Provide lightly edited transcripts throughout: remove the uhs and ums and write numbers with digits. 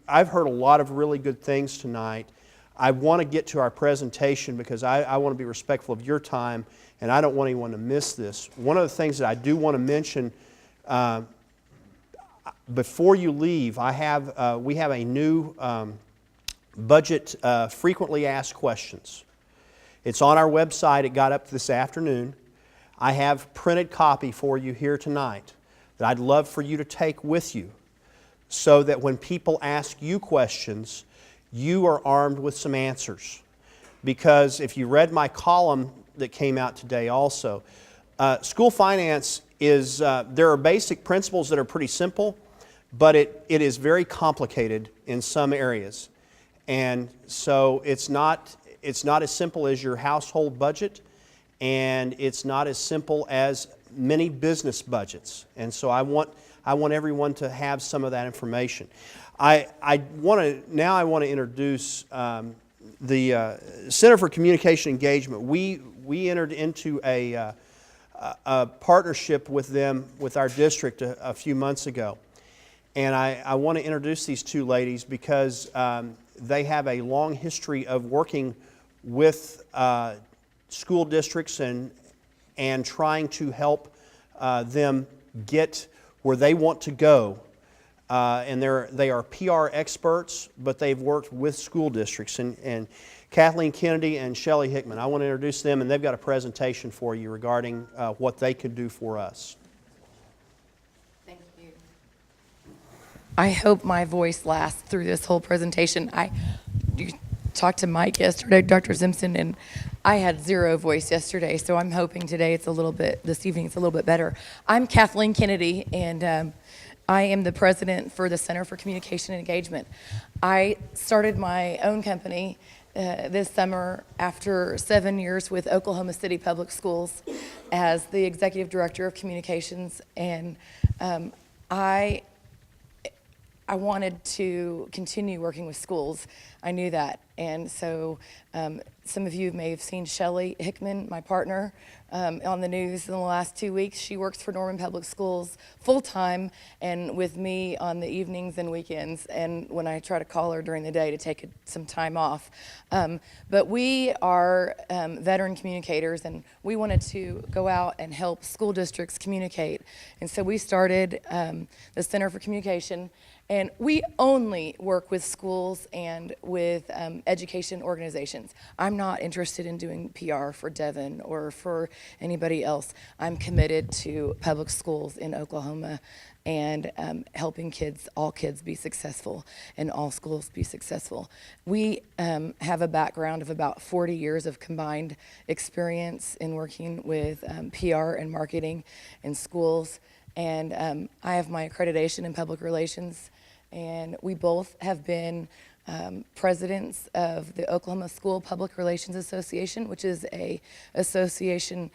I've heard a lot of really good things tonight. I want to get to our presentation because I want to be respectful of your time, and I don't want anyone to miss this. One of the things that I do want to mention before you leave, we have a new budget frequently asked questions. It's on our website. It got up this afternoon. I have printed copy for you here tonight that I'd love for you to take with you so that when people ask you questions, you are armed with some answers. Because if you read my column that came out today also, school finance is, there are basic principles that are pretty simple, but it is very complicated in some areas. And so it's not as simple as your household budget, and it's not as simple as many business budgets. And so I want everyone to have some of that information. I want to introduce the Center for Communication Engagement. We entered into a partnership with them, with our district, a few months ago. And I want to introduce these two ladies because they have a long history of working with school districts and trying to help them get where they want to go. And they are PR experts, but they've worked with school districts. And Kathleen Kennedy and Shelley Hickman, I want to introduce them, and they've got a presentation for you regarding what they could do for us. Thank you. I hope my voice lasts through this whole presentation. You talked to Mike yesterday, Dr. Simpson, and I had zero voice yesterday, so I'm hoping this evening it's a little bit better. I'm Kathleen Kennedy, and I am the president for the Center for Communication and Engagement. I started my own company this summer after 7 years with Oklahoma City Public Schools as the executive director of communications, and I wanted to continue working with schools. I knew that, and so some of you may have seen Shelley Hickman, my partner, on the news in the last 2 weeks. She works for Norman Public Schools full-time and with me on the evenings and weekends, and when I try to call her during the day to take some time off. But we are veteran communicators, and we wanted to go out and help school districts communicate. And so we started the Center for Communication, and we only work with schools and with education organizations. I'm not interested in doing PR for Devon or for anybody else. I'm committed to public schools in Oklahoma and helping all kids be successful and all schools be successful. We have a background of about 40 years of combined experience in working with PR and marketing in schools. And I have my accreditation in public relations, and we both have been presidents of the Oklahoma School Public Relations Association, which is a association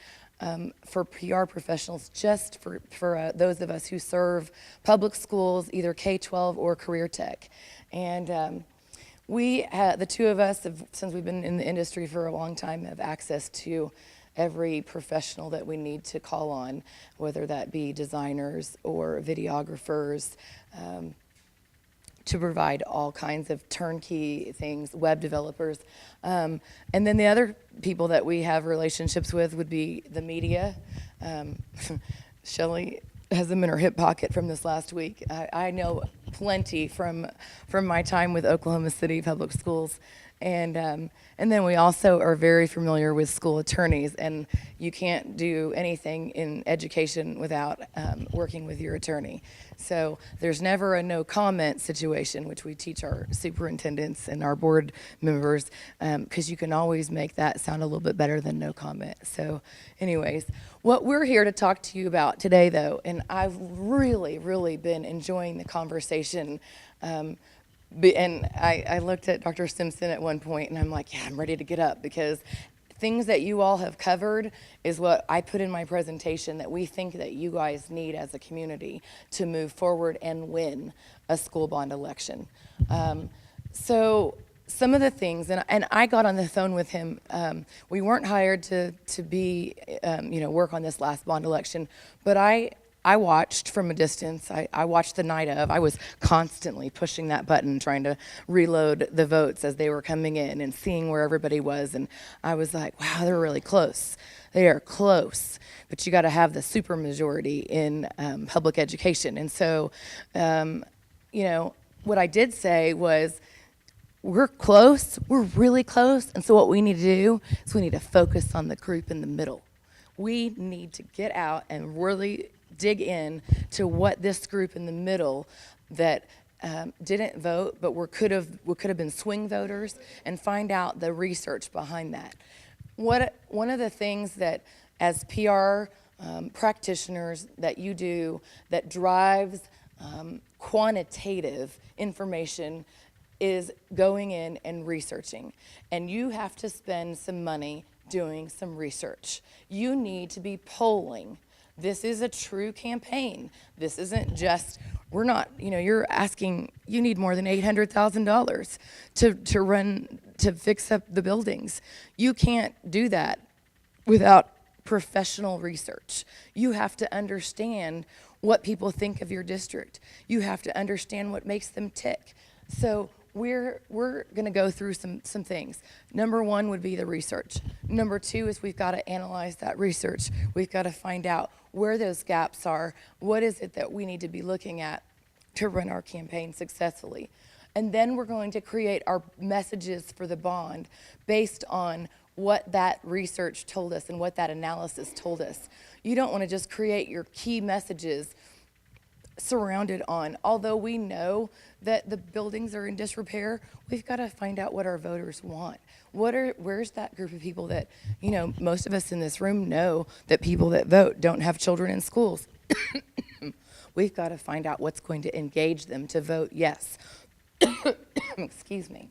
for PR professionals, just for those of us who serve public schools, either K-12 or career tech. And the two of us, since we've been in the industry for a long time, have access to every professional that we need to call on, whether that be designers or videographers, to provide all kinds of turnkey things, web developers. And then the other people that we have relationships with would be the media. Shelley has them in her hip pocket from this last week. I know plenty from my time with Oklahoma City Public Schools. And then we also are very familiar with school attorneys, and you can't do anything in education without working with your attorney. So there's never a no comment situation, which we teach our superintendents and our board members, because you can always make that sound a little bit better than no comment. So anyways, what we're here to talk to you about today, though, and I've really, really been enjoying the conversation. And I looked at Dr. Simpson at one point, and I'm like, yeah, I'm ready to get up, because things that you all have covered is what I put in my presentation that we think that you guys need as a community to move forward and win a school bond election. So some of the things, and I got on the phone with him. We weren't hired to be, work on this last bond election, but I I watched from a distance. I watched the night of. I was constantly pushing that button, trying to reload the votes as they were coming in and seeing where everybody was. And I was like, wow, they're really close. They are close. But you got to have the supermajority in public education. And so, you know, what I did say was, we're close, we're really close, and so what we need to do is we need to focus on the group in the middle. We need to get out and really dig in to what this group in the middle that didn't vote, but could have been swing voters, and find out the research behind that. One of the things that as PR practitioners that you do that drives quantitative information is going in and researching. And you have to spend some money doing some research. You need to be polling. This is a true campaign. This isn't just, we're not, you know, you're asking, you need more than $800,000 to run, to fix up the buildings. You can't do that without professional research. You have to understand what people think of your district. You have to understand what makes them tick. So we're going to go through some things. Number one would be the research. Number two is we've got to analyze that research. We've got to find out where those gaps are. What is it that we need to be looking at to run our campaign successfully? And then we're going to create our messages for the bond based on what that research told us and what that analysis told us. You don't want to just create your key messages surrounded on, although we know that the buildings are in disrepair, we've got to find out what our voters want. Where's that group of people that, you know, most of us in this room know that people that vote don't have children in schools. We've got to find out what's going to engage them to vote yes. Excuse me.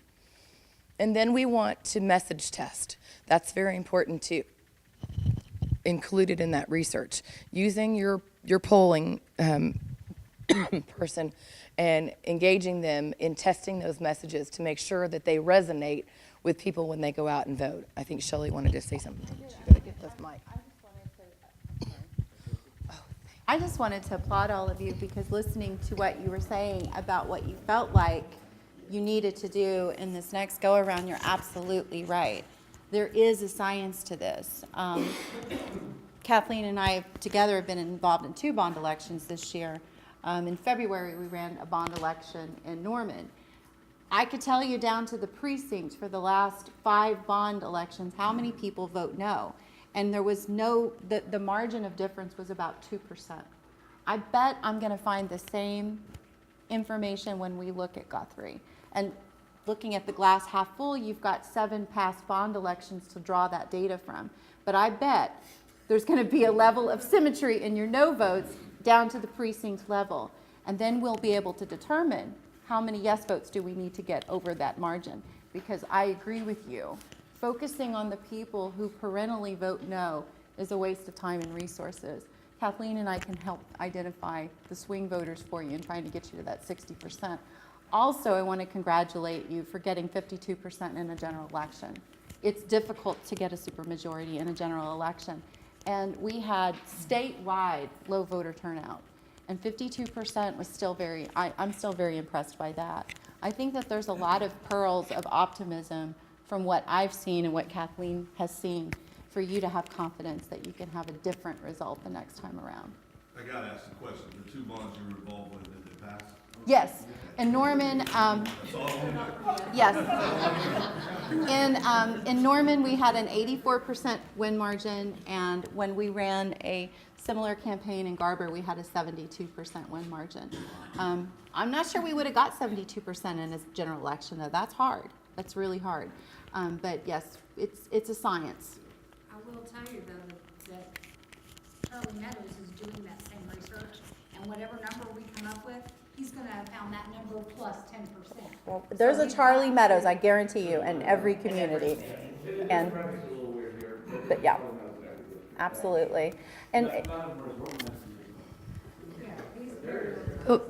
And then we want to message test. That's very important too, included in that research. Using your polling person and engaging them in testing those messages to make sure that they resonate with people when they go out and vote. I think Shelley wanted to say something. She better get this mic. I just wanted to applaud all of you, because listening to what you were saying about what you felt like you needed to do in this next go around, you're absolutely right. There is a science to this. Kathleen and I together have been involved in 2 bond elections this year. In February, we ran a bond election in Norman. I could tell you down to the precinct for the last 5 bond elections how many people vote no. And there was the margin of difference was about 2%. I bet I'm going to find the same information when we look at Guthrie. And looking at the glass half full, you've got 7 past bond elections to draw that data from. But I bet there's going to be a level of symmetry in your no votes down to the precinct level. And then we'll be able to determine how many yes votes do we need to get over that margin. Because I agree with you. Focusing on the people who perennially vote no is a waste of time and resources. Kathleen and I can help identify the swing voters for you and trying to get you to that 60%. Also, I want to congratulate you for getting 52% in a general election. It's difficult to get a supermajority in a general election. And we had statewide low voter turnout. And 52% was still I'm still very impressed by that. I think that there's a lot of pearls of optimism from what I've seen and what Kathleen has seen for you to have confidence that you can have a different result the next time around. I got to ask the question. The 2 bonds you were involved with, did they pass? Yes. In Norman, yes. In Norman, we had an 84% win margin, and when we ran a similar campaign in Garber, we had a 72% win margin. I'm not sure we would have got 72% in a general election, though. That's hard. That's really hard. But yes, it's a science. I will tell you, though, that Charlie Meadows is doing that same research, and whatever number we come up with, he's going to have found that number plus 10%. Well, there's a Charlie Meadows, I guarantee you, in every community. And, but yeah, absolutely. And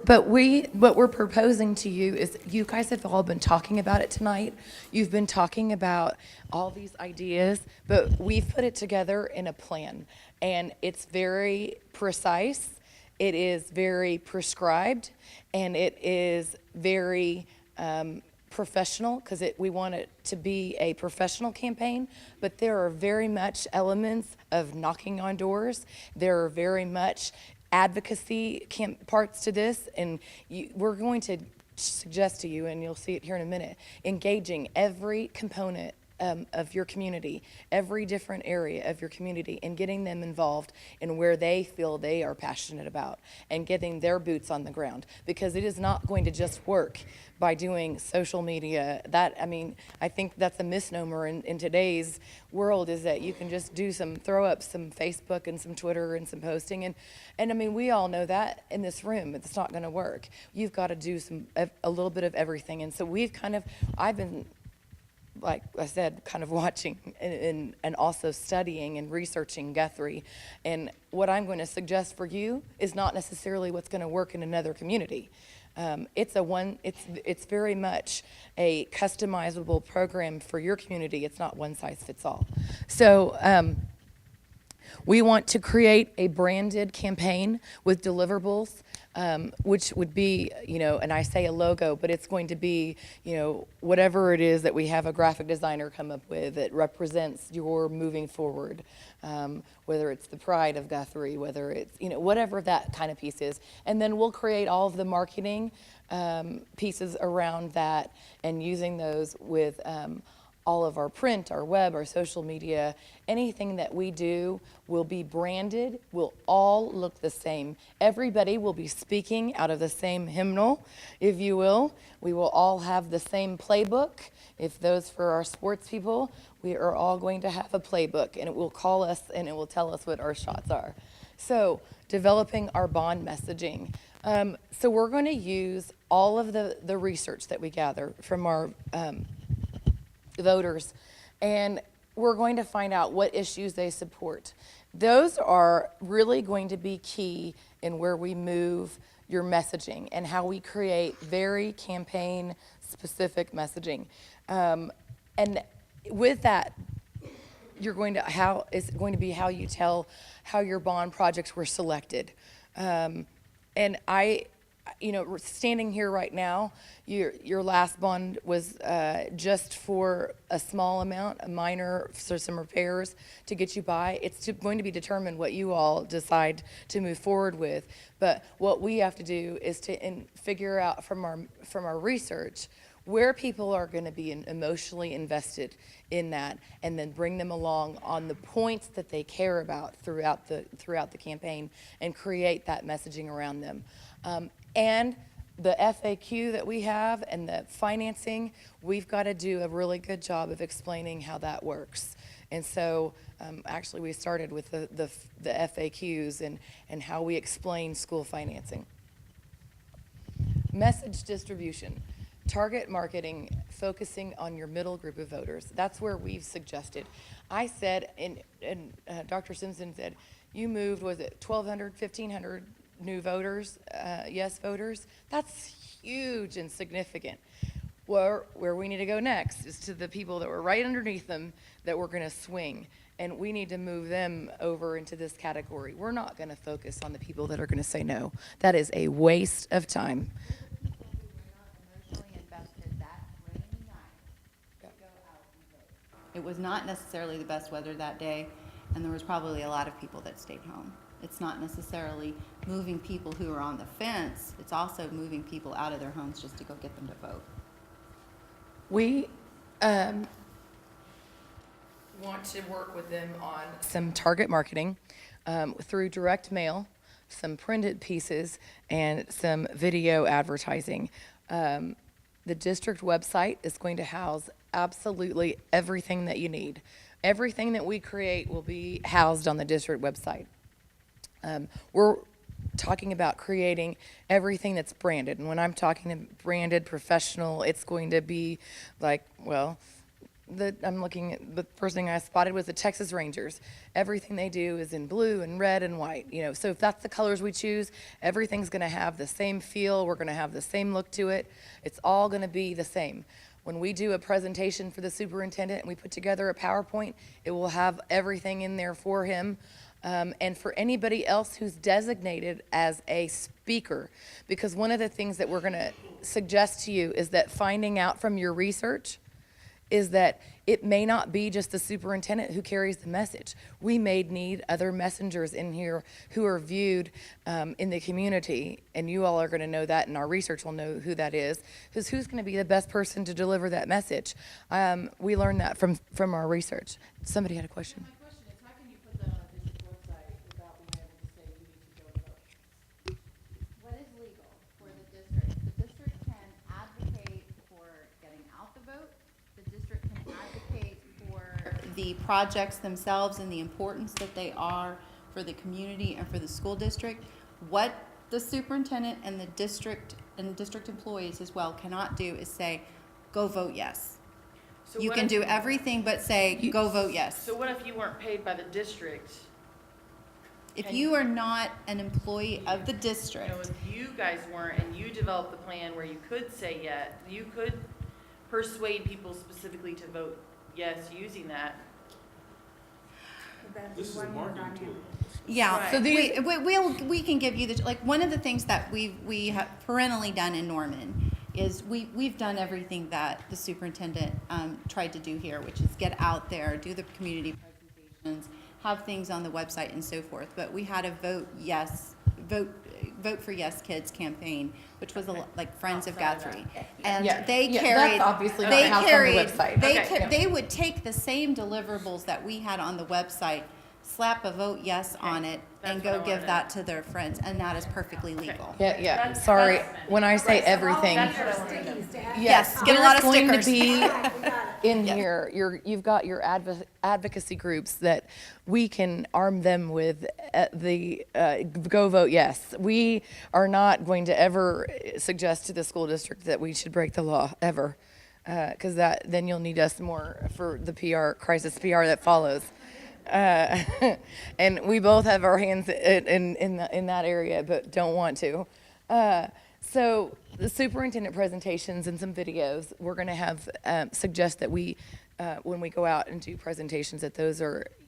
But what we're proposing to you is, you guys have all been talking about it tonight. You've been talking about all these ideas, but we've put it together in a plan. And it's very precise, It is very prescribed, and it is very professional, because we want it to be a professional campaign, but there are very much elements of knocking on doors. There are very much advocacy parts to this, and we're going to suggest to you, and you'll see it here in a minute, engaging every component of your community, every different area of your community, and getting them involved in where they feel they are passionate about, and getting their boots on the ground, because it is not going to just work by doing social media. I think that's a misnomer in today's world, is that you can just throw up some Facebook and some Twitter and some posting, and we all know that in this room, it's not gonna work. You've gotta do a little bit of everything, and so I've been, like I said, kind of watching and also studying and researching Guthrie. And what I'm going to suggest for you is not necessarily what's going to work in another community. It's very much a customizable program for your community. It's not one size fits all. So we want to create a branded campaign with deliverables, which would be, and I say a logo, but it's going to be, whatever it is that we have a graphic designer come up with that represents your moving forward, whether it's the pride of Guthrie, whether it's, whatever that kind of piece is. And then we'll create all of the marketing pieces around that, and using those with all of our print, our web, our social media. Anything that we do will be branded, will all look the same. Everybody will be speaking out of the same hymnal, if you will. We will all have the same playbook. If those for our sports people, we are all going to have a playbook, and it will call us and it will tell us what our shots are. So developing our bond messaging. So we're going to use all of the research that we gather from our voters, and we're going to find out what issues they support. Those are really going to be key in where we move your messaging and how we create very campaign specific messaging. And with that, it's going to be how you tell how your bond projects were selected. And standing here right now, your last bond was just for a small amount, a minor, for some repairs to get you by. It's going to be determined what you all decide to move forward with. But what we have to do is to figure out from our research where people are going to be emotionally invested in that, and then bring them along on the points that they care about throughout the campaign, and create that messaging around them. And the FAQ that we have and the financing, we've got to do a really good job of explaining how that works. And so actually we started with the FAQs and how we explain school financing. Message distribution. Target marketing, focusing on your middle group of voters. That's where we've suggested. I said, and Dr. Simpson said, you moved, was it 1,200, 1,500 new voters, yes voters? That's huge and significant. Where we need to go next is to the people that were right underneath them that we're going to swing, and we need to move them over into this category. We're not going to focus on the people that are going to say no. That is a waste of time. It was not necessarily the best weather that day, and there was probably a lot of people that stayed home. It's not necessarily moving people who are on the fence, it's also moving people out of their homes just to go get them to vote. We want to work with them on some target marketing through direct mail, some printed pieces, and some video advertising. The district website is going to house absolutely everything that you need. Everything that we create will be housed on the district website. We're talking about creating everything that's branded. And when I'm talking branded, professional, it's going to be like, well, I'm looking at the first thing I spotted was the Texas Rangers. Everything they do is in blue and red and white. So if that's the colors we choose, everything's going to have the same feel. We're going to have the same look to it. It's all going to be the same. When we do a presentation for the superintendent and we put together a PowerPoint, it will have everything in there for him. and for anybody else who's designated as a speaker. Because one of the things that we're going to suggest to you is that finding out from your research is that it may not be just the superintendent who carries the message. We may need other messengers in here who are viewed in the community, and you all are going to know that, and our research will know who that is, because who's going to be the best person to deliver that message. We learned that from our research. Somebody had a question. My question is, how can you put that on a district website without being able to say you need to go vote? What is legal for the district? The district can advocate for getting out the vote. The district can advocate for the projects themselves and the importance that they are for the community and for the school district. What the superintendent and the district employees as well cannot do is say, go vote yes. So You what can if- do everything but say, go vote yes. So what if you weren't paid by the district? If you are not an employee of the You know, district, if you guys weren't and you developed the plan where you could say yes, you could persuade people specifically to vote yes using that. This is a marketing tool. yeah, Right. so So we can give you the, like, one of the things that we have perennially done in Norman is we've done everything that the superintendent tried to do here, which is get out there, do the community presentations, have things on the website and so forth. But we had a vote for yes kids campaign, which was like Friends of Guthrie, and Yeah. they Yeah, carried. that's obviously not they how it's on the carried. website. They Okay. they would take the same deliverables that we had on the website, slap a vote yes on it, and That's what I go give wanted. that to their friends, and that is perfectly legal. Yeah, yeah. That's- Sorry, that's- when I say everything, That's what I wanted to know. Yes, get a lot of there's going to stickers. be in here, you've got your advocacy groups that we can arm them with the go vote yes. We are not going to ever suggest to the school district that we should break the law, ever. Because then you'll need us more for the crisis PR that follows. And we both have our hands in that area, but don't want to. So the superintendent presentations and some videos, we're going to have suggest that we, when we go out and do presentations, that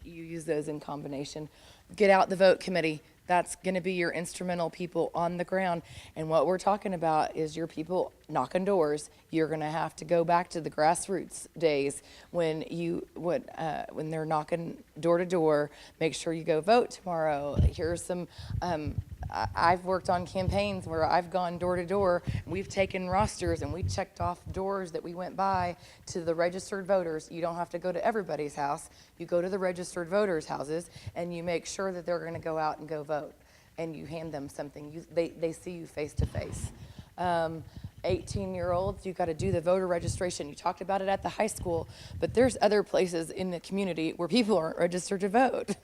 you use those in combination. Get out the vote committee. That's going to be your instrumental people on the ground. And what we're talking about is your people knocking doors. You're going to have to go back to the grassroots days when they're knocking door to door. Make sure you go vote tomorrow. Here's some. I've worked on campaigns where I've gone door to door. We've taken rosters and we checked off doors that we went by to the registered voters. You don't have to go to everybody's house. You go to the registered voters' houses and you make sure that they're going to go out and go vote. And you hand them something. They see you face to face. 18-year-olds, you got to do the voter registration. You talked about it at the high school, but there's other places in the community where people aren't registered to vote.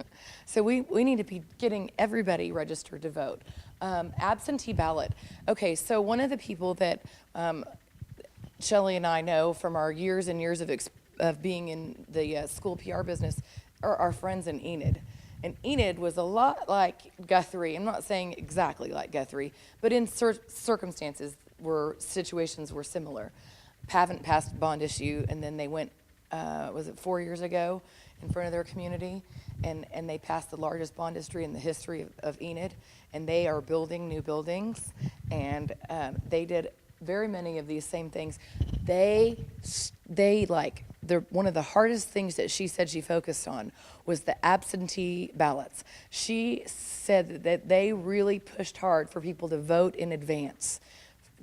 So we need to be getting everybody registered to vote. Absentee ballot. Okay, so one of the people that Shelley and I know from our years and years of being in the school PR business are our friends in Enid. And Enid was a lot like Guthrie. I'm not saying exactly like Guthrie, but in circumstances situations were similar. Haven't passed bond issue, and then they went, was it 4 years ago, in front of their community, and they passed the largest bond issue in the history of Enid, and they are building new buildings, and they did very many of these same things. One of the hardest things that she said she focused on was the absentee ballots. She said that they really pushed hard for people to vote in advance.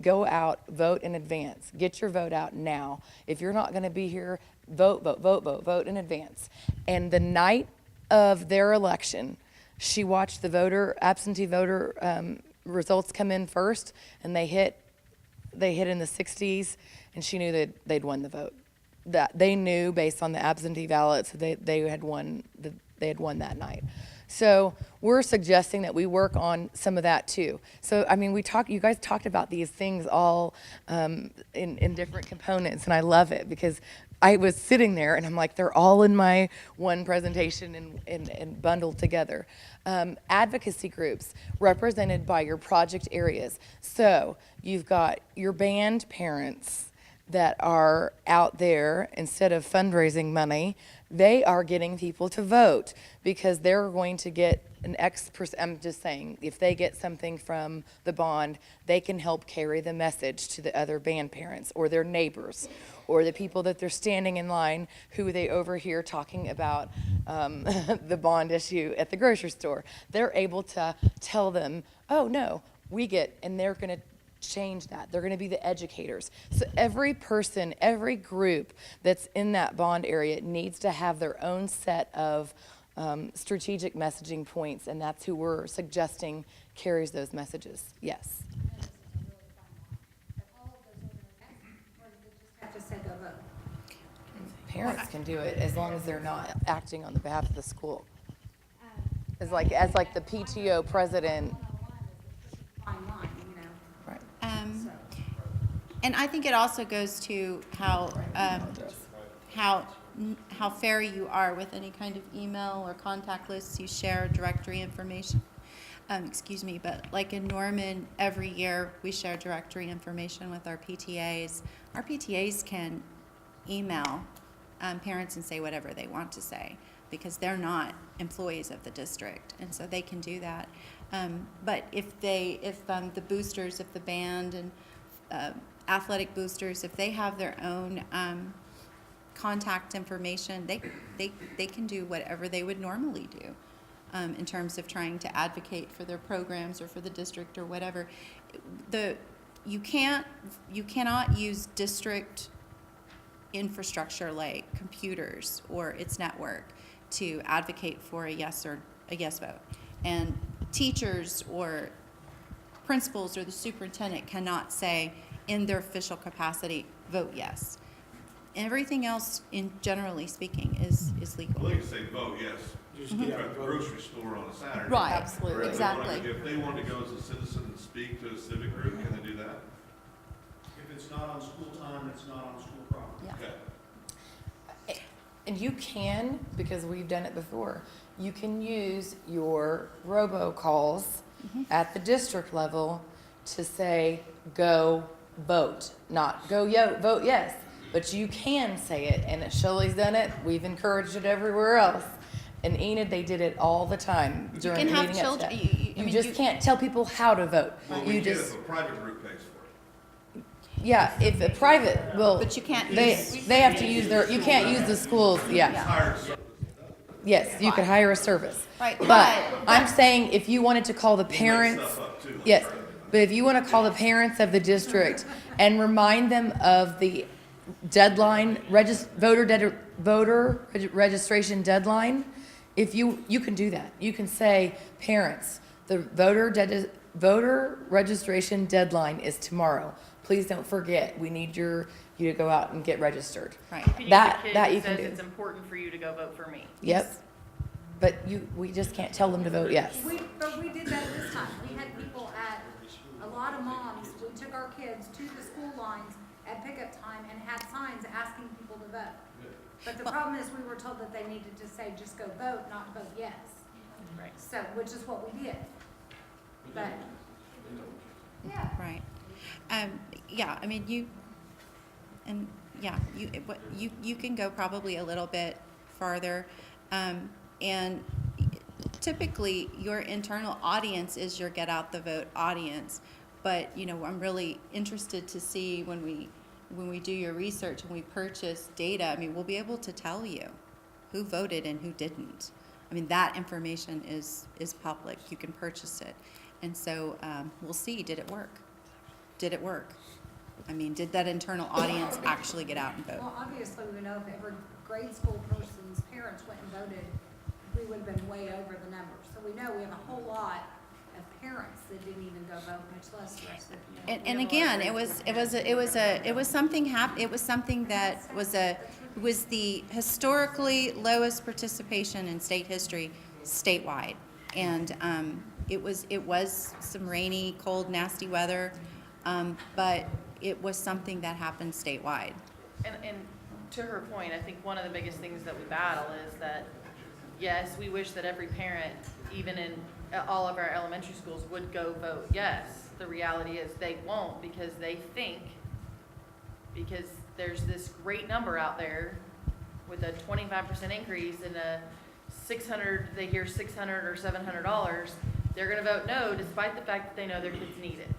Go out, vote in advance. Get your vote out now. If you're not going to be here, vote in advance. And the night of their election, she watched the absentee voter results come in first, and they hit in the 60s, and she knew that they'd won the vote. That they knew based on the absentee ballots they had won that night. So we're suggesting that we work on some of that too. So I mean, you guys talked about these things all in different components, and I love it because I was sitting there and I'm like, they're all in my one presentation and bundled together. Advocacy groups represented by your project areas. So you've got your band parents that are out there, instead of fundraising money, they are getting people to vote because they're going to get an X percent. I'm just saying, if they get something from the bond, they can help carry the message to the other band parents or their neighbors or the people that they're standing in line who they overhear talking about the bond issue at the grocery store. They're able to tell them, oh, no, we get, and they're going to change that. They're going to be the educators. So every person, every group that's in that bond area needs to have their own set of strategic messaging points, and that's who we're suggesting carries those messages. Yes. If all of those organizations, or they just have to say go vote. Parents can do it as long as they're not acting on the behalf of the school. As like the PTO president. Fine line, you know. Right. And I think it also goes to how fair you are with any kind of email or contact lists you share, directory information. But like in Norman, every year we share directory information with our PTAs. Our PTAs can email parents and say whatever they want to say because they're not employees of the district, and so they can do that. But if the boosters, if the band and athletic boosters, if they have their own contact information, they can do whatever they would normally do in terms of trying to advocate for their programs or for the district or whatever. You cannot use district infrastructure like computers or its network to advocate for a yes vote. And teachers or principals or the superintendent cannot say in their official capacity, vote yes. Everything else, generally speaking, is legal. Well, they can say vote yes, just get at the grocery store on a Saturday. Right, Absolutely. Or exactly. If they wanted to go as a citizen and speak to a civic group, can they do that? If it's not on school time, it's not on school property. Yeah. Okay. And you can, because we've done it before, you can use your robocalls at the district level to say, go vote, not go vote yes. But you can say it, and Shirley's done it. We've encouraged it everywhere else. And Enid, they did it all the time during can the have leading up to children- that. you- You just can't tell people how to vote. Well, You we can just, if a private group pays for it. yeah, if a private, well, But you can't they use- have to use their, you can't use the schools, yeah. Hire service. Yes, you could hire a service. Right, But but- I'm saying if you wanted to call the Make parents, stuff up too. yes, but if you want to call the parents of the district and remind them of the deadline, voter registration deadline, if you can do that. You can say, parents, the voter registration deadline is tomorrow. Please don't forget, we need you to go out and get registered. Right. Can you That get a kid you that can says do. it's important for you to go vote for me? Yep. But we just can't tell them to vote yes. But we did that this time. We had people a lot of moms, we took our kids to the school lines at pickup time and had signs asking people to vote. But the problem is we were told that they needed to say, just go vote, not vote yes. Right. So, which is what we did. But, yeah. Right. Yeah, I mean, you can go probably a little bit farther. And typically, your internal audience is your get out the vote audience. But, I'm really interested to see when we do your research and we purchase data, I mean, we'll be able to tell you who voted and who didn't. I mean, that information is public. You can purchase it. And so we'll see, did it work? Did it work? I mean, did that internal audience actually get out and vote? Well, obviously, we know if every grade school person's parents went and voted, we would have been way over the numbers. So we know we have a whole lot of parents that didn't even go vote, much less the rest of the. And again, it was something that was the historically lowest participation in state history statewide. And it was some rainy, cold, nasty weather, but it was something that happened statewide. And to her point, I think one of the biggest things that we battle is that, yes, we wish that every parent, even in all of our elementary schools, would go vote yes. The reality is they won't because they think, because there's this great number out there with a 25% increase and a 600, they hear 600 or $700, they're gonna vote no despite the fact that they know their kids need it.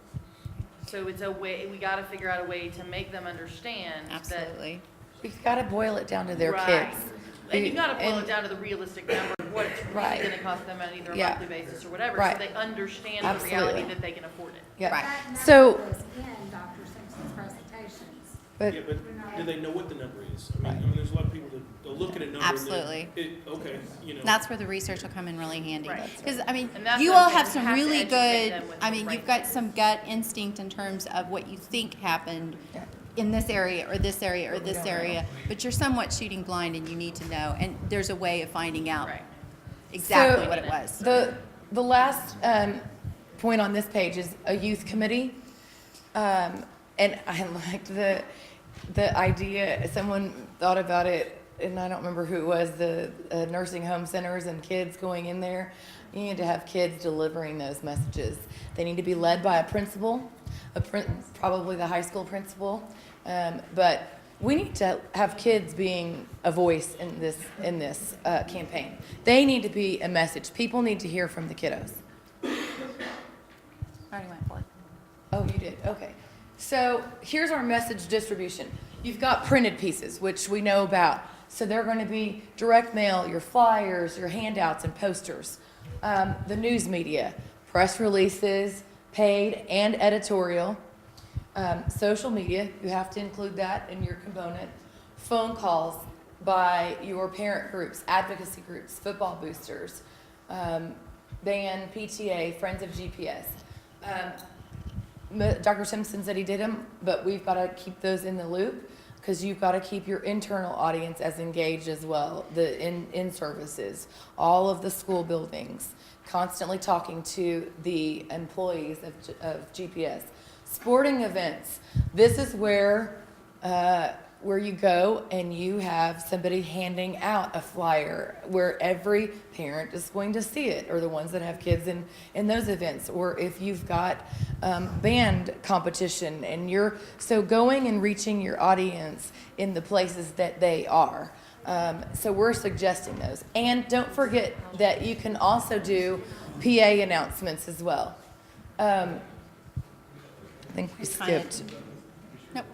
So it's a way, we gotta figure out a way to make them understand that. Absolutely. We've got to boil it down to their Right. kids. And you gotta boil And- it down to the realistic number of what it's really Right. gonna cost them on either a Yeah. monthly basis or whatever, Right. so they understand the Absolutely. reality that they can afford it. Yeah. Right. That number So, was in Dr. Simpson's presentations. but Yeah, but do they know what the number is? I mean, there's a lot of people that, they'll look at a number and then. Absolutely. Okay, you know. That's where the research will come in really handy. Right. Because, I mean, And that's you what I'm all saying, have we some have to really educate good, them with I the mean, right you've got things. some gut instinct in terms of what you think happened in this area or this area or this area, but you're somewhat shooting blind and you need to know, and there's a way of finding out Right. exactly So- what it was. the last point on this page is a youth committee. And I liked the idea, someone thought about it, and I don't remember who it was, the nursing home centers and kids going in there. You need to have kids delivering those messages. They need to be led by a principal, probably the high school principal. But we need to have kids being a voice in this campaign. They need to be a message. People need to hear from the kiddos. Already went for it. Oh, you did, okay. So here's our message distribution. You've got printed pieces, which we know about. So they're going to be direct mail, your flyers, your handouts and posters. The news media, press releases, paid and editorial. Social media, you have to include that in your component. Phone calls by your parent groups, advocacy groups, football boosters, band, PTA, Friends of GPS. Dr. Simpson said he did them, but we've got to keep those in the loop because you've got to keep your internal audience as engaged as well, the in services, all of the school buildings, constantly talking to the employees of GPS. Sporting events, this is where you go and you have somebody handing out a flyer where every parent is going to see it, or the ones that have kids in those events, or if you've got band competition and so going and reaching your audience in the places that they are. So we're suggesting those. And don't forget that you can also do PA announcements as well. I think we skipped. Nope.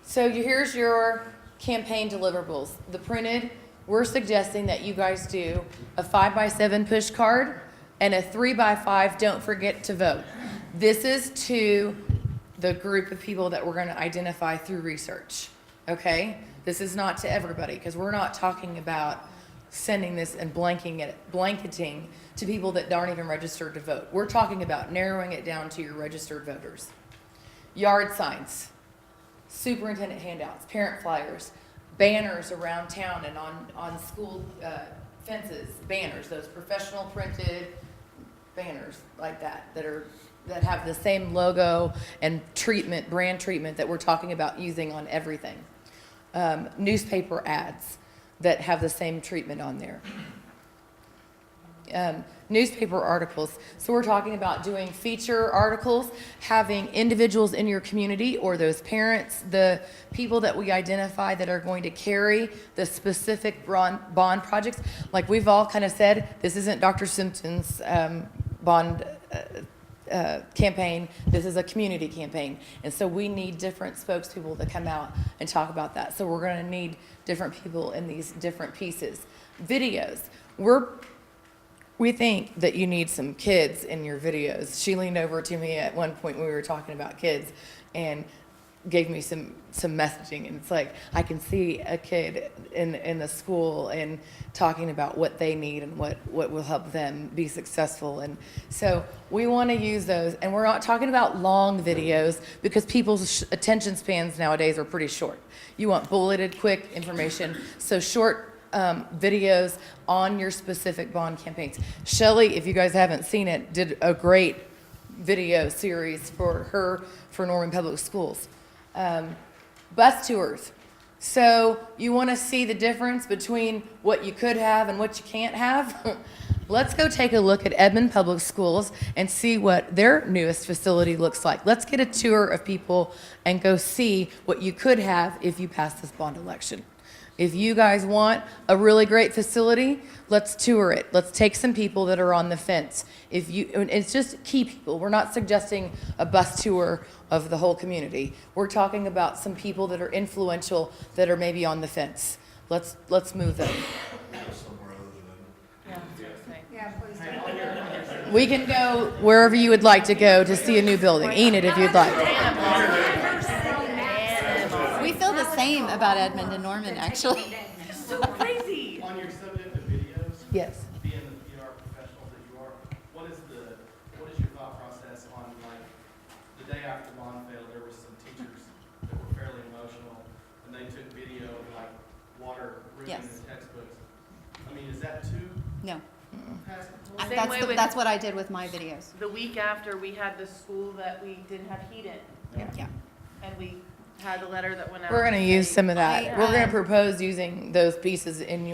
So here's your campaign deliverables. The printed, we're suggesting that you guys do a 5x7 push card and a 3x5 don't forget to vote. This is to the group of people that we're going to identify through research, okay? This is not to everybody because we're not talking about sending this and blanketing to people that aren't even registered to vote. We're talking about narrowing it down to your registered voters. Yard signs, superintendent handouts, parent flyers, banners around town and on school fences, banners, those professional printed banners like that have the same logo and treatment, brand treatment that we're talking about using on everything. Newspaper ads that have the same treatment on there. Newspaper articles. So we're talking about doing feature articles, having individuals in your community or those parents, the people that we identify that are going to carry the specific bond projects. Like we've all kind of said, this isn't Dr. Simpson's bond campaign, this is a community campaign. And so we need different spokespeople to come out and talk about that. So we're going to need different people in these different pieces. Videos. We think that you need some kids in your videos. She leaned over to me at one point when we were talking about kids and gave me some messaging. And it's like, I can see a kid in the school and talking about what they need and what will help them be successful. And so we want to use those. And we're not talking about long videos because people's attention spans nowadays are pretty short. You want bulleted, quick information. So short videos on your specific bond campaigns. Shelley, if you guys haven't seen it, did a great video series for Norman Public Schools. Bus tours. So you want to see the difference between what you could have and what you can't have? Let's go take a look at Edmond Public Schools and see what their newest facility looks like. Let's get a tour of people and go see what you could have if you pass this bond election. If you guys want a really great facility, let's tour it. Let's take some people that are on the fence. And it's just key people. We're not suggesting a bus tour of the whole community. We're talking about some people that are influential that are maybe on the fence. Let's move them. Yeah, please don't. We can go wherever you would like to go to see a new building. Enid, if you'd like. We feel the same about Edmond and Norman, actually. So crazy. On your subject of videos, Yes. being the PR professionals that you are, what is your thought process on, like, the day after bond failed, there were some teachers that were fairly emotional, and they took video of, like, water ruining Yes. the textbooks. I mean, is that too No. passive? Same way with- That's what I did with my videos. The week after, we had the school that we didn't have heat in, Yeah. and we had a letter that went out. We're gonna to use say- some of that. I, We're gonna um, propose using those pieces in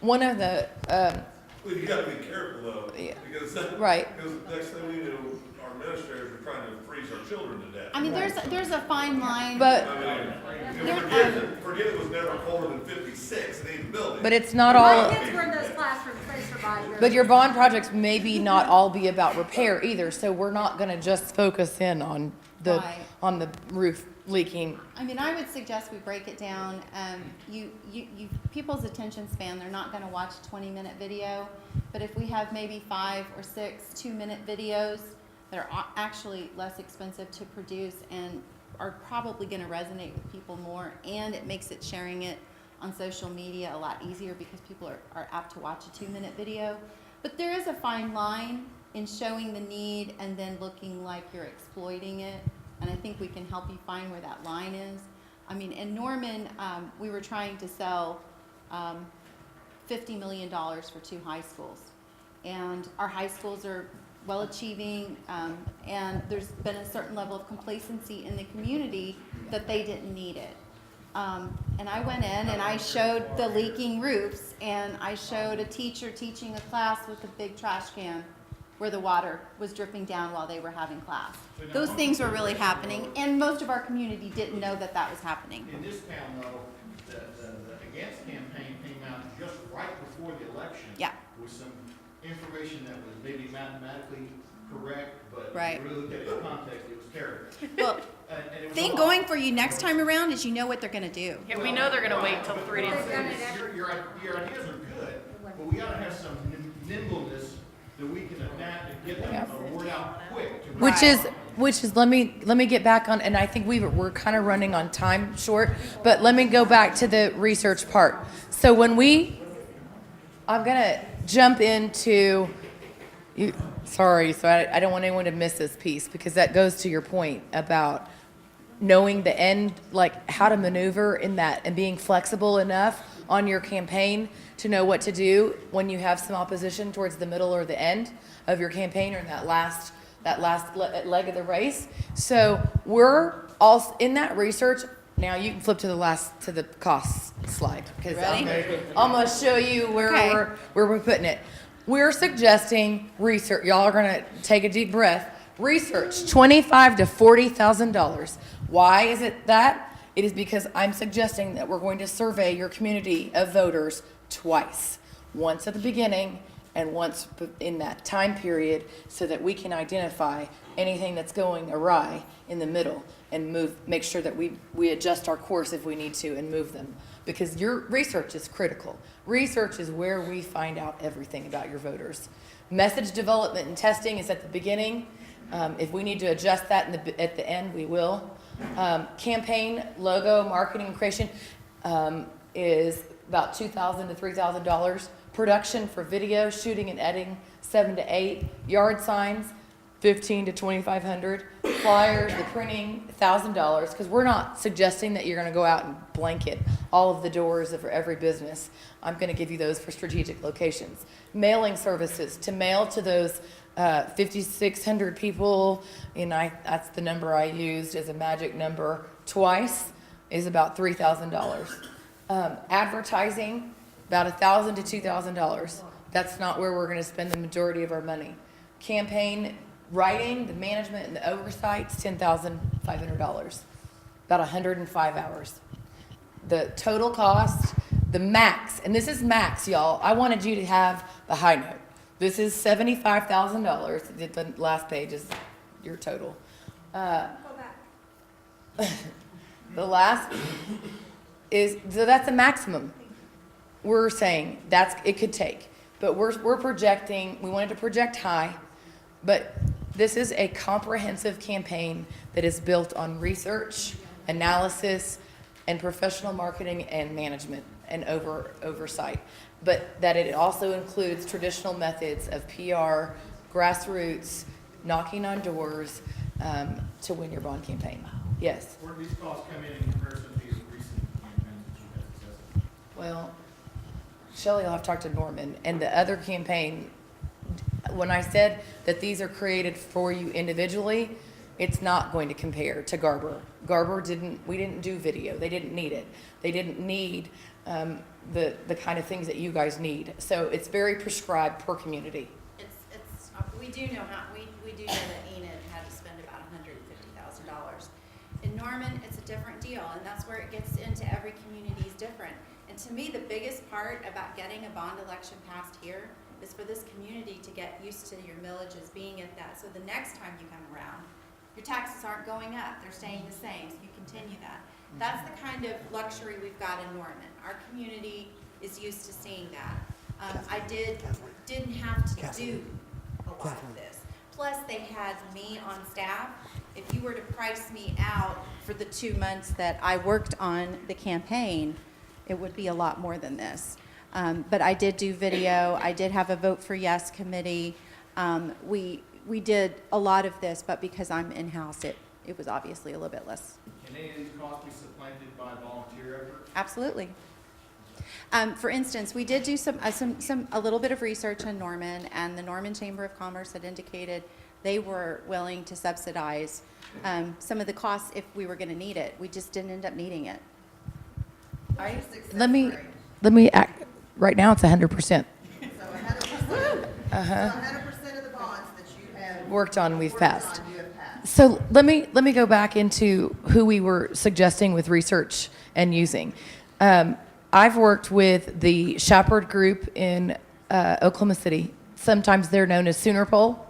one of the, Well, you gotta be careful though, Yeah. because, Right. because next thing we knew, our administrators were trying to freeze our children to death. I mean, there's a fine line. but, I mean, There- forget it was never colder than 56 in either building. but it's not My all, kids were in those classrooms, they survived. but your bond projects maybe not all be about repair either, so we're not gonna just focus in on Right. the roof leaking. I mean, I would suggest we break it down. People's attention span, they're not gonna watch a 20-minute video, but if we have maybe 5 or 6 2-minute videos that are actually less expensive to produce and are probably gonna resonate with people more, and it makes it sharing it on social media a lot easier because people are apt to watch a 2-minute video. But there is a fine line in showing the need and then looking like you're exploiting it. And I think we can help you find where that line is. I mean, in Norman, we were trying to sell $50 million for 2 high schools. And our high schools are well achieving, and there's been a certain level of complacency in the community that they didn't need it. And I went in and I showed the leaking roofs, and I showed a teacher teaching a class with a big trash can where the water was dripping down while they were having class. Those things were really happening, and most of our community didn't know that that was happening. In this town, though, the Against campaign came out just right before the election. Yeah. With some information that was maybe mathematically correct, but Right. if you really look at it in context, it was terrible. Well, And it was thing a lot. going for you next time around is you know what they're gonna do. Yeah, we know they're gonna wait till 3 days. They've done it every. Your ideas are good, but we gotta have some nimbleness that we can adapt and get the word out quick. to Which is let me get back on, and I think we're kind of running on time short, but let me go back to the research part. So I'm gonna jump into sorry, so I don't want anyone to miss this piece, because that goes to your point about knowing the end, like how to maneuver in that and being flexible enough on your campaign to know what to do when you have some opposition towards the middle or the end of your campaign, or in that last leg of the race. So we're all in that research. Now you can flip to the cost slide, because I'm gonna show you where we're putting it. We're suggesting research. Y'all are gonna take a deep breath. Research, $25,000 to $40,000. Why is it that? It is because I'm suggesting that we're going to survey your community of voters twice. Once at the beginning and once in that time period, so that we can identify anything that's going awry in the middle and make sure that we adjust our course if we need to and move them. Because your research is critical. Research is where we find out everything about your voters. Message development and testing is at the beginning. If we need to adjust that at the end, we will. Campaign, logo, marketing, and creation is about $2,000 to $3,000. Production for video, shooting and editing, $7,000 to $8,000. Yard signs, $1,500 to $2,500. Flyers, the printing, $1,000. Because we're not suggesting that you're going to go out and blanket all of the doors of every business. I'm going to give you those for strategic locations. Mailing services, to mail to those 5,600 people, and that's the number I used as a magic number twice, is about $3,000. Advertising, about $1,000 to $2,000. That's not where we're going to spend the majority of our money. Campaign writing, the management, and the oversight's $10,500. About 105 hours. The total cost The max, and this is max, y'all. I wanted you to have the high note. This is $75,000. The last page is your total. Go back. The last is, so that's the maximum. We're saying it could take, but we're projecting, we wanted to project high, but this is a comprehensive campaign that is built on research, analysis, and professional marketing and management and oversight. But that it also includes traditional methods of PR, grassroots, knocking on doors, to win your bond campaign. Yes. Where do these costs come in comparison to your recent campaigns that you've had success in? Well, Shelley, I'll have to talk to Norman. And the other campaign, when I said that these are created for you individually, it's not going to compare to Garber. We didn't do video. They didn't need it. They didn't need the kind of things that you guys need. So it's very prescribed per community. We do know that Enid had to spend about $150,000. In Norman, it's a different deal, and that's where it gets into every community is different. And to me, the biggest part about getting a bond election passed here is for this community to get used to your millages being at that. So the next time you come around, your taxes aren't going up, they're staying the same, so you continue that. That's the kind of luxury we've got in Norman. Our community is used to seeing that. I didn't have to do a lot of this. Plus, they had me on staff. If you were to price me out for the 2 months that I worked on the campaign, it would be a lot more than this. But I did do video. I did have a Vote for Yes committee. We did a lot of this, but because I'm in-house, it was obviously a little bit less. Can any of these costs be supplanted by volunteer effort? Absolutely. For instance, we did do a little bit of research on Norman, and the Norman Chamber of Commerce had indicated they were willing to subsidize some of the costs if we were going to need it. We just didn't end up needing it. Let me act, right now it's 100%. So 100%. Uh-huh. So 100% of the bonds that you have Worked on, we've worked passed. on, you have passed. So let me go back into who we were suggesting with research and using. I've worked with the Shepherd Group in Oklahoma City. Sometimes they're known as Sooner Poll.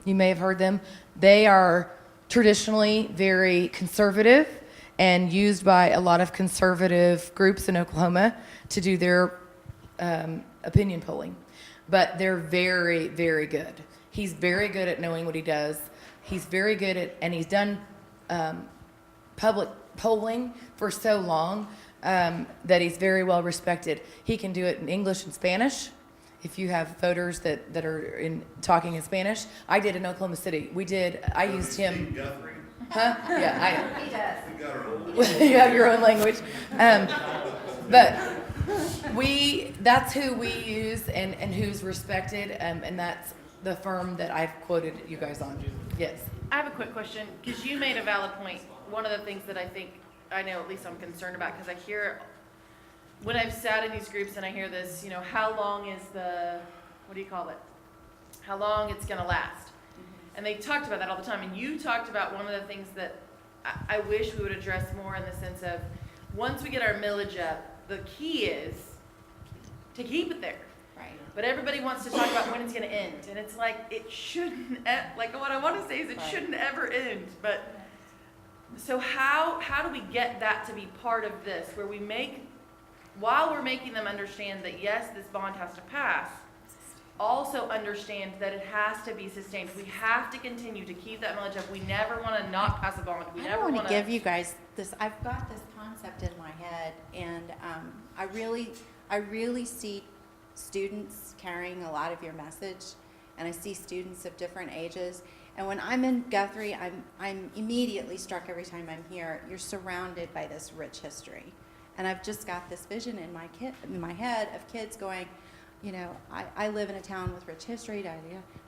You may have heard them. They are traditionally very conservative and used by a lot of conservative groups in Oklahoma to do their opinion polling. But they're very, very good. He's very good at knowing what he does. He's very good at, and he's done public polling for so long that he's very well respected. He can do it in English and Spanish. If you have voters that are talking in Spanish, I did in Oklahoma City. I used him. Guthrie. Huh? Yeah, He does. We got our own. you have your own language. But that's who we use and who's respected, and that's the firm that I've quoted you guys on. Yes. I have a quick question, because you made a valid point. One of the things that I know at least I'm concerned about, because I hear, when I've sat in these groups and I hear this, how long is what do you call it? How long it's gonna last? And they talked about that all the time, and you talked about one of the things that I wish we would address more in the sense of, once we get our millage up, the key is to keep it there. Right. But everybody wants to talk about when it's going to end, and it's like it shouldn't. Like what I want to say is it shouldn't ever end. But so how do we get that to be part of this, where we while we're making them understand that yes, this bond has to pass, also understand that it has to be sustained. We have to continue to keep that millage up. We never want to not pass a bond. We I never don't want want to give you guys this. I've got this concept in my head, and I really see students carrying a lot of your message, and I see students of different ages. And when I'm in Guthrie, I'm immediately struck every time I'm here. You're surrounded by this rich history, and I've just got this vision in my head of kids going, I live in a town with rich history,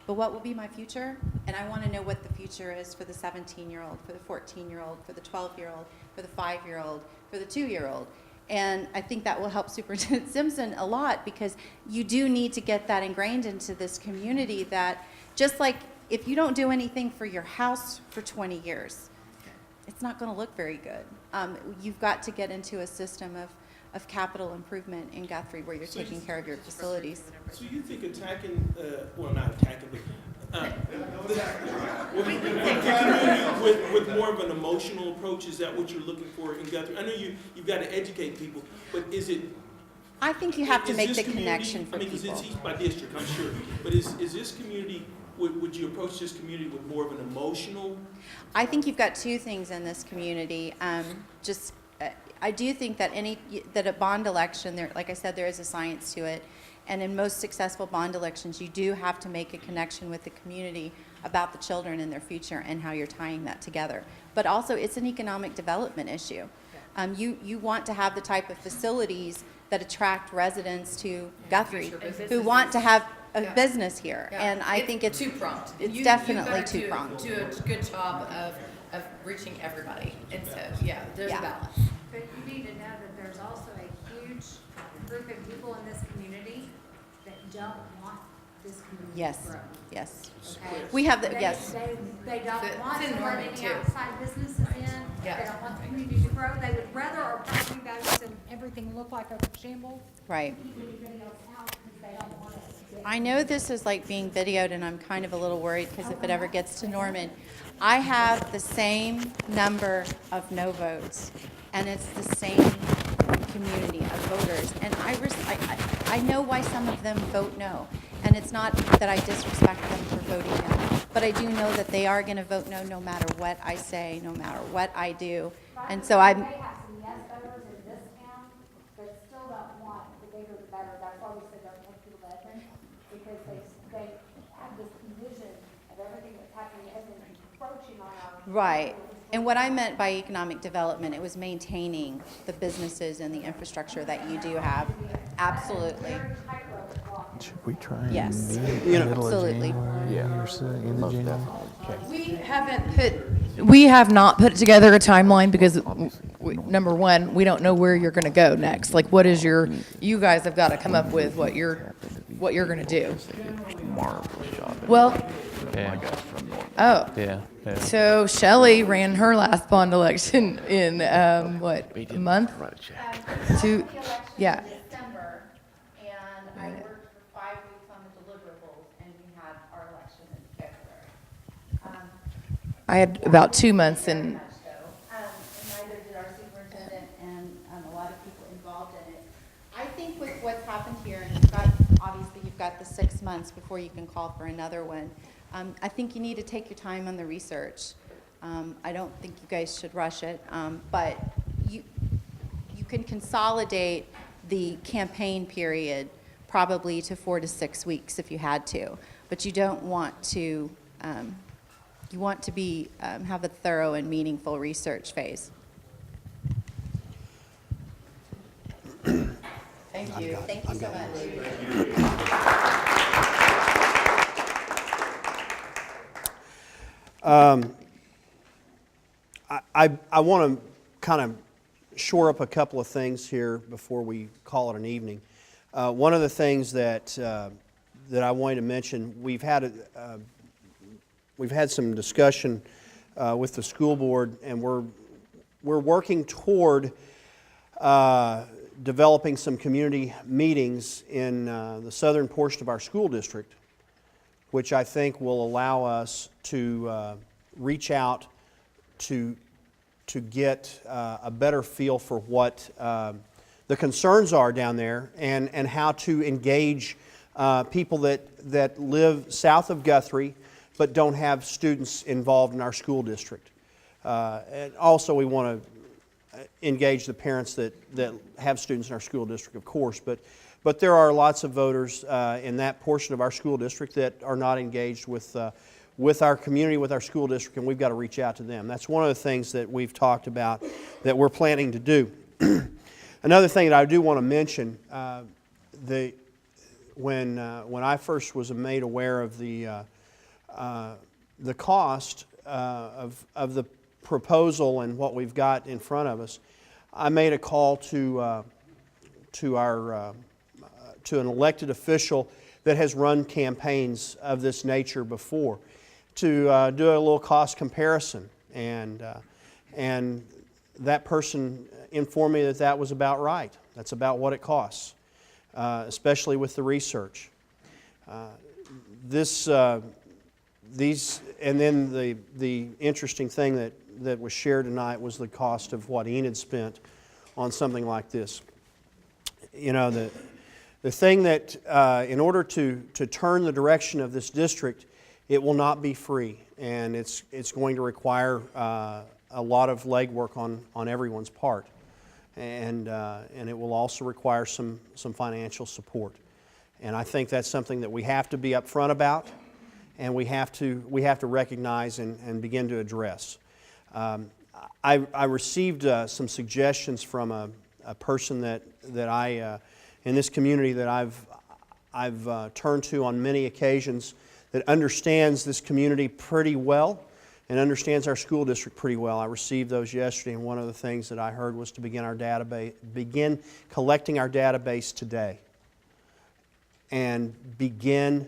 but what will be my future? And I want to know what the future is for the 17-year-old, for the 14-year-old, for the 12-year-old, for the 5-year-old, for the 2-year-old. And I think that will help Superintendent Simpson a lot, because you do need to get that ingrained into this community, that just like if you don't do anything for your house for 20 years, it's not going to look very good. You've got to get into a system of capital improvement in Guthrie where you're taking care of your facilities. So you think attacking, well, not attacking, but, with more of an emotional approach, is that what you're looking for in Guthrie? I know you've got to educate people, but is it? I think you have to is make this the community- connection for I mean, 'cause people. it's by district, I'm sure, but is this community, would you approach this community with more of an emotional? I think you've got two things in this community. I do think that that a bond election, there, like I said, there is a science to it. And in most successful bond elections, you do have to make a connection with the community about the children and their future and how you're tying that together. But also, it's an economic development issue. You want to have the type of facilities that attract residents to Guthrie who want to have a business here. And I think it's two-pronged. It's definitely two-pronged. Do a good job of reaching everybody. And so, yeah, there's Yeah. a balance. But you need to know that there's also a huge group of people in this community that don't want this community Yes, to grow. yes. Okay? We have the, They- yes. They don't It's want in to let Norman, any too. outside businesses in. Yeah. They don't want the community to grow. They would rather our property values and everything look like a shambles. Right. Keep anybody else out because they don't want it. I know this is like being videoed, and I'm kind of a little worried because if it ever gets to Norman, I have the same number of no votes, and it's the same community of voters. And I know why some of them vote no, and it's not that I disrespect them for voting no, but I do know that they are going to vote no no matter what I say, no matter what I do. And so They I'm, have some yes voters in this town, but still don't want the bigger the better. That's why we said don't take people to Edmond, because they have this vision of everything that's happening in Edmond encroaching on our. right. And what I meant by economic development, it was maintaining the businesses and the infrastructure that you do have. Absolutely. Should we try and Yes. meet in the middle of Absolutely. January or so, end of January? Okay. We have not put together a timeline because, number one, we don't know where you're going to go next. Like, what is you guys have got to come up with what you're going to do. Marble shop. Well, Yeah. My guy's from Norman. oh, Yeah. so Shelley ran her last bond election in, what, a month? Write a check. Yeah. December, and I worked for 5 weeks on the deliverables, and we had our election in February. I had about 2 months in, And neither did our superintendent and a lot of people involved in it. I think with what's happened here, and obviously you've got the 6 months before you can call for another one. I think you need to take your time on the research. I don't think you guys should rush it, but you can consolidate the campaign period probably to 4 to 6 weeks if you had to, but you don't want to. You want to be have a thorough and meaningful research phase. thank you. Thank you so much. I want to kind of shore up a couple of things here before we call it an evening. One of the things that I wanted to mention, we've had some discussion with the school board, and we're working toward developing some community meetings in the southern portion of our school district, which I think will allow us to reach out to get a better feel for what the concerns are down there, and how to engage people that live south of Guthrie but don't have students involved in our school district. And also we want to engage the parents that have students in our school district, of course, but there are lots of voters in that portion of our school district that are not engaged with our community, with our school district, and we've got to reach out to them. That's one of the things that we've talked about that we're planning to do. Another thing that I do want to mention, when I first was made aware of the cost of the proposal and what we've got in front of us, I made a call to an elected official that has run campaigns of this nature before, to do a little cost comparison, and that person informed me that that was about right. That's about what it costs, especially with the research. And then the interesting thing that was shared tonight was the cost of what Enid spent on something like this. You know, the thing that, in order to turn the direction of this district, it will not be free, and it's going to require a lot of legwork on everyone's part, and it will also require some financial support. And I think that's something that we have to be upfront about, and we have to recognize and begin to address. I received some suggestions from a person that I in this community that I've turned to on many occasions, that understands this community pretty well and understands our school district pretty well. I received those yesterday, and one of the things that I heard was to begin collecting our database today and begin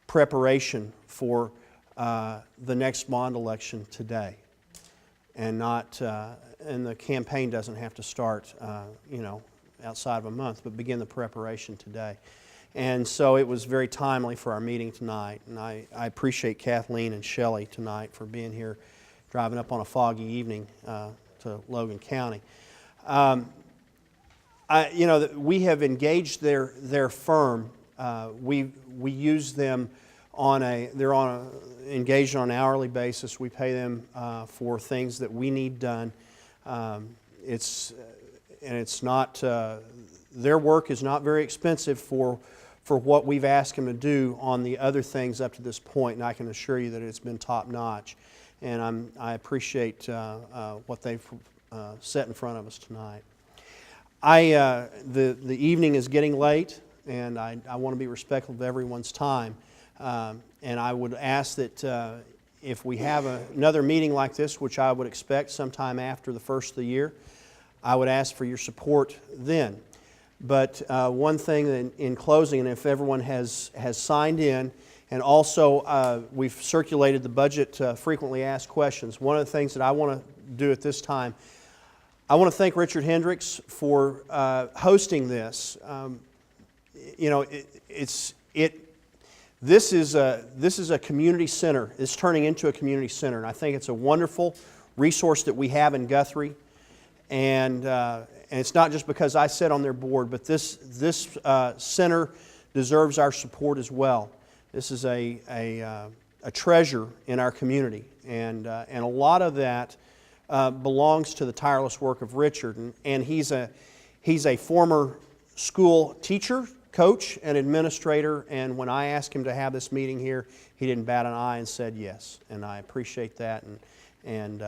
preparation for the next bond election today, and the campaign doesn't have to start outside of a month, but begin the preparation today. And so it was very timely for our meeting tonight, and I appreciate Kathleen and Shelley tonight for being here, driving up on a foggy evening to Logan County. We have engaged their firm. We use them they're engaged on an hourly basis. We pay them for things that we need done. It's not their work is not very expensive for what we've asked them to do on the other things up to this point, and I can assure you that it's been top notch. And I appreciate what they've set in front of us tonight. The evening is getting late, and I want to be respectful of everyone's time. And I would ask that if we have another meeting like this, which I would expect sometime after the first of the year, I would ask for your support then. But one thing in closing, and if everyone has signed in, and also we've circulated the budget frequently asked questions. One of the things that I want to do at this time, I want to thank Richard Hendricks for hosting this. This is a community center. It's turning into a community center, and I think it's a wonderful resource that we have in Guthrie. And it's not just because I sit on their board, but this center deserves our support as well. This is a treasure in our community, and a lot of that belongs to the tireless work of Richard. And he's a former school teacher, coach, and administrator. And when I asked him to have this meeting here, he didn't bat an eye and said yes. And I appreciate that. And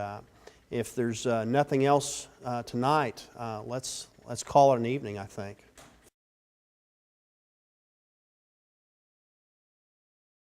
if there's nothing else tonight, let's call it an evening, I think.